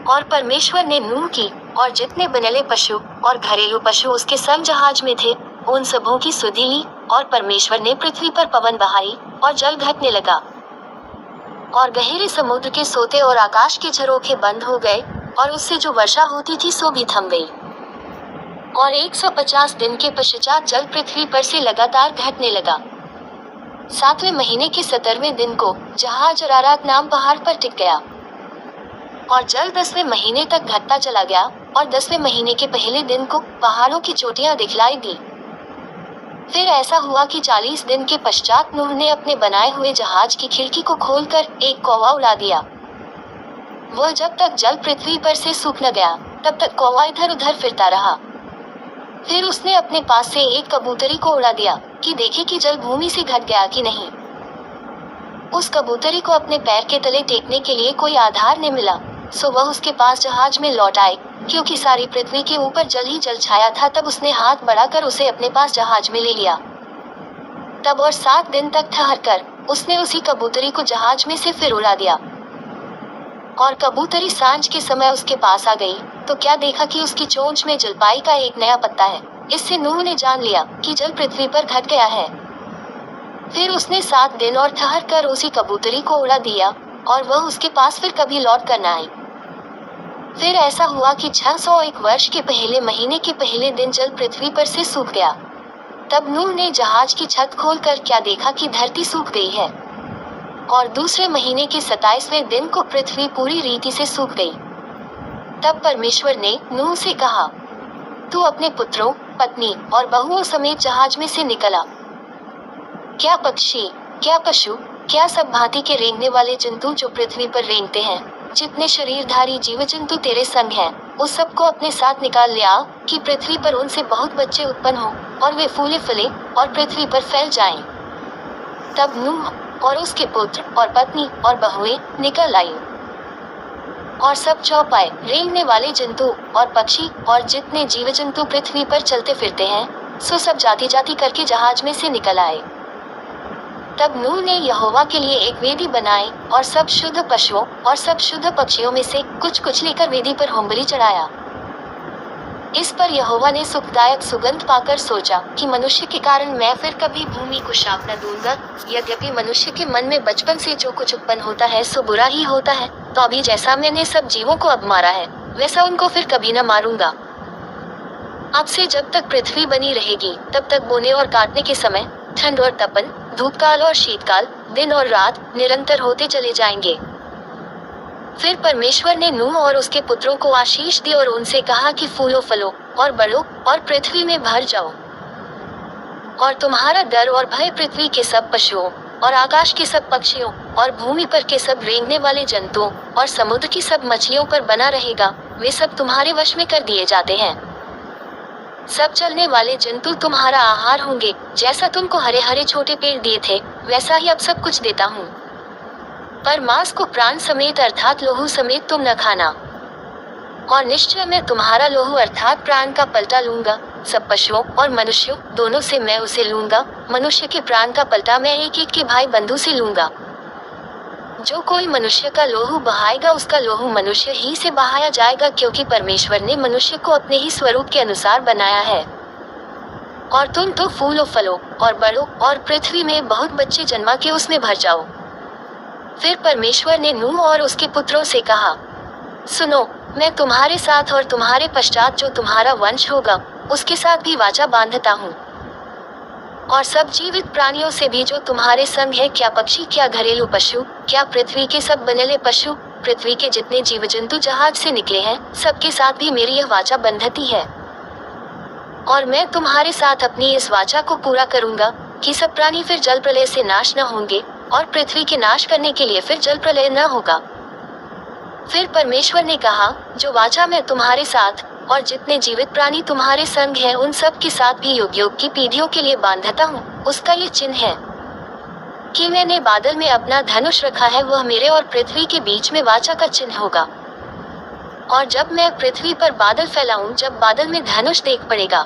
और परमेश्वर ने नूह की और जितने बनेले पशु और घरेलू पशु उसके संग जहाज में थे उन सबों की सुधि ली, और परमेश्वर ने पृथ्वी पर पवन बहाई और जल घटने लगा, और गहरे समुद्र के सोते और आकाश के झरोखे बंद हो गए, और उससे जो वर्षा होती थी सो भी थम गई। और 150 दिन के पश्चात जल पृथ्वी पर से लगातार घटने लगा। 7वें महीने के 17वें दिन को जहाज अरारात नाम पहाड़ पर टिक गया, और जल 10वें महीने तक घटता चला गया, और 10वें महीने के पहले दिन को पहाड़ों की चोटियां दिखलाई दी। फिर ऐसा हुआ कि 40 दिन के पश्चात नूह ने अपने बनाए हुए जहाज की खिड़की को खोलकर एक कौवा उड़ा दिया। वह जब तक जल पृथ्वी पर से सूख न गया तब तक कौवा इधर उधर फिरता रहा। फिर उसने अपने पास से एक कबूतरी को उड़ा दिया कि देखे कि जल भूमि से घट गया कि नहीं। उस कबूतरी को अपने पैर के तले टेकने के लिए कोई आधार नहीं मिला, सो वह उसके पास जहाज में लौट आए। क्योंकि सारी पृथ्वी के ऊपर जल ही जल छाया था, तब उसने हाथ बढ़ाकर उसे अपने पास जहाज में ले लिया। तब और 7 दिन तक ठहरकर उसने उसी कबूतरी को जहाज में से फिर उड़ा दिया। और कबूतरी सांझ के समय उसके पास आ गई तो क्या देखा कि उसकी चोंच में जलपाई का एक नया पत्ता है। इससे नूह ने जान लिया कि जल पृथ्वी पर घट गया है। फिर उसने 7 दिन और ठहरकर उसी कबूतरी को उड़ा दिया, और वह उसके पास फिर कभी लौट कर न आई। फिर ऐसा हुआ कि 601 वर्ष के पहले महीने के पहले दिन जल पृथ्वी पर से सूख गया। तब नूह ने जहाज की छत खोलकर क्या देखा कि धरती सूख गई है, और दूसरे महीने के 27वें दिन को पृथ्वी पूरी रीति से सूख गई। तब परमेश्वर ने नूह से कहा, तू अपने पुत्रों, पत्नी और बहुओं समेत जहाज में से निकला। क्या पक्षी, क्या पशु, क्या सब भांति के रेंगने वाले जंतु जो पृथ्वी पर रेंगते हैं, जितने शरीरधारी जीव जंतु तेरे संग हैं, उस सबको अपने साथ निकाल ले आ, कि पृथ्वी पर उनसे बहुत बच्चे उत्पन्न हो और वे फूले फले और पृथ्वी पर फैल जाएं। तब नूह और उसके पुत्र और पत्नी और बहुएं निकल आई, और सब चौपाए रेंगने वाले जंतु और पक्षी और जितने जीव जंतु पृथ्वी पर चलते फिरते हैं, सो सब जाति जाति करके जहाज में से निकल आए। तब नूह ने यहोवा के लिए एक वेदी बनाई, और सब शुद्ध पशुओं और सब शुद्ध पक्षियों में से कुछ कुछ लेकर वेदी पर होमबलि चढ़ाया। इस पर यहोवा ने सुखदायक सुगंध पाकर सोचा कि मनुष्य के कारण मैं फिर कभी भूमि को शाप न दूंगा। यद्यपि मनुष्य के मन में बचपन से जो कुछ उत्पन्न होता है सो बुरा ही होता है, तो अभी जैसा मैंने सब जीवों को अब मारा है वैसा उनको फिर कभी न मारूंगा। अब से जब तक पृथ्वी बनी रहेगी तब तक बोने और काटने के समय, ठंड और तपन, धूपकाल और शीतकाल, दिन और रात निरंतर होते चले जाएंगे। फिर परमेश्वर ने नूह और उसके पुत्रों को आशीष दी और उनसे कहा कि फूलो फलो और बढ़ो और पृथ्वी में भर जाओ। और तुम्हारा डर और भय पृथ्वी के सब पशुओं और आकाश के सब पक्षियों और भूमि पर के सब रेंगने वाले जंतुओं और समुद्र की सब मछलियों पर बना रहेगा। वे सब तुम्हारे वश में कर दिए जाते हैं। सब चलने वाले जंतु तुम्हारा आहार होंगे। जैसा तुमको हरे हरे छोटे पेड़ दिए थे वैसा ही अब सब कुछ देता हूँ। पर मांस को प्राण समेत अर्थात लोहू समेत तुम न खाना। और निश्चय मैं तुम्हारा लोहू अर्थात प्राण का पलटा लूंगा। सब पशुओं और मनुष्यों दोनों से मैं उसे लूंगा। मनुष्य के प्राण का पलटा मैं एक एक के भाई बंधु से लूंगा। जो कोई मनुष्य का लोहू बहाएगा उसका लोहू मनुष्य ही से बहाया जाएगा, क्योंकि परमेश्वर ने मनुष्य को अपने ही स्वरूप के अनुसार बनाया है। और तुम तो फूलो फलो और बढ़ो और पृथ्वी में बहुत बच्चे जन्मा के उसमें भर जाओ। फिर परमेश्वर ने नूह और उसके पुत्रों से कहा, सुनो, मैं तुम्हारे साथ और तुम्हारे पश्चात जो तुम्हारा वंश होगा उसके साथ भी वाचा बांधता हूँ। और सब जीवित प्राणियों से भी जो तुम्हारे संग है, क्या पक्षी, क्या घरेलू पशु, क्या पृथ्वी के सब बनेले पशु, पृथ्वी के जितने जीव जंतु जहाज से निकले हैं, सबके साथ भी मेरी यह वाचा बंधती है। और मैं तुम्हारे साथ अपनी इस वाचा को पूरा करूंगा कि सब प्राणी फिर जल प्रलय से नाश न होंगे, और पृथ्वी के नाश करने के लिए फिर जल प्रलय न होगा। फिर परमेश्वर ने कहा, जो वाचा मैं तुम्हारे साथ और जितने जीवित प्राणी तुम्हारे संग हैं उन सब के साथ भी युग युग की पीढ़ियों के लिए बांधता हूँ, उसका ये चिन्ह है कि मैंने बादल में अपना धनुष रखा है। वह मेरे और पृथ्वी के बीच में वाचा का चिन्ह होगा। और जब मैं पृथ्वी पर बादल फैलाऊं, जब बादल में धनुष देख पड़ेगा,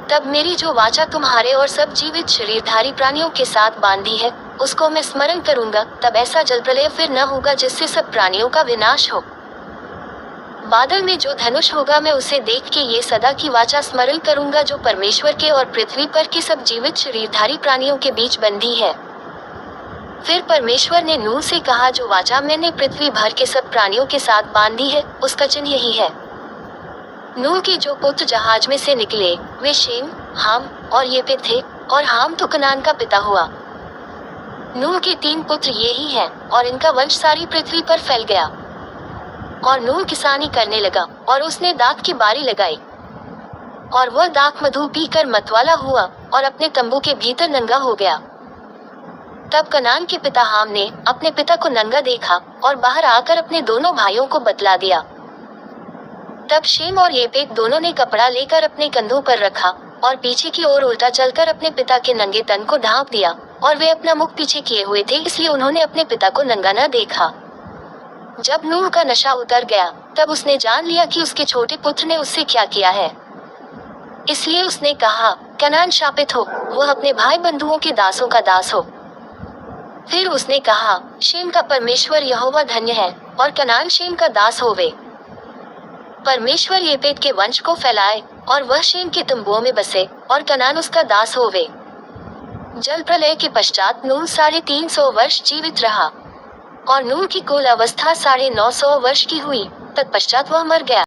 तब मेरी जो वाचा तुम्हारे और सब जीवित शरीरधारी प्राणियों के साथ बांधी है उसको मैं स्मरण करूंगा। तब ऐसा जल प्रलय फिर न होगा जिससे सब प्राणियों का विनाश हो। बादल में जो धनुष होगा मैं उसे देख के ये सदा की वाचा स्मरण करूंगा जो परमेश्वर के और पृथ्वी पर के सब जीवित शरीरधारी प्राणियों के बीच बंधी है। फिर परमेश्वर ने नूह से कहा, जो वाचा मैंने पृथ्वी भर के सब प्राणियों के साथ बांधी है उसका चिन्ह यही है। नूह के जो पुत्र जहाज में से निकले वे शेम, हाम और येपेत थे, और हाम तो कनान का पिता हुआ। नूह के 3 पुत्र ये ही हैं, और इनका वंश सारी पृथ्वी पर फैल गया। और नूह किसानी करने लगा, और उसने दाख की बारी लगाई, और वह दाख मधु पीकर मतवाला हुआ, और अपने तंबू के भीतर नंगा हो गया। तब कनान के पिता हाम ने अपने पिता को नंगा देखा, और बाहर आकर अपने दोनों भाइयों को बतला दिया। तब शेम और येपेत दोनों ने कपड़ा लेकर अपने कंधों पर रखा, और पीछे की ओर उल्टा चलकर अपने पिता के नंगे तन को ढांप दिया, और वे अपना मुख पीछे किए हुए थे, इसलिए उन्होंने अपने पिता को नंगा न देखा। जब नूह का नशा उतर गया तब उसने जान लिया कि उसके छोटे पुत्र ने उससे क्या किया है। इसलिए उसने कहा, कनान शापित हो, वह अपने भाई बंधुओं के दासों का दास हो। फिर उसने कहा, शेम का परमेश्वर यहोवा धन्य है, और कनान शेम का दास होवे। परमेश्वर येपेत के वंश को फैलाए, और वह शेम के तंबुओं में बसे, और कनान उसका दास होवे। जल प्रलय के पश्चात नूह 350 वर्ष जीवित रहा, और नूह की कुल अवस्था 950 वर्ष की हुई। तत्पश्चात वह मर गया।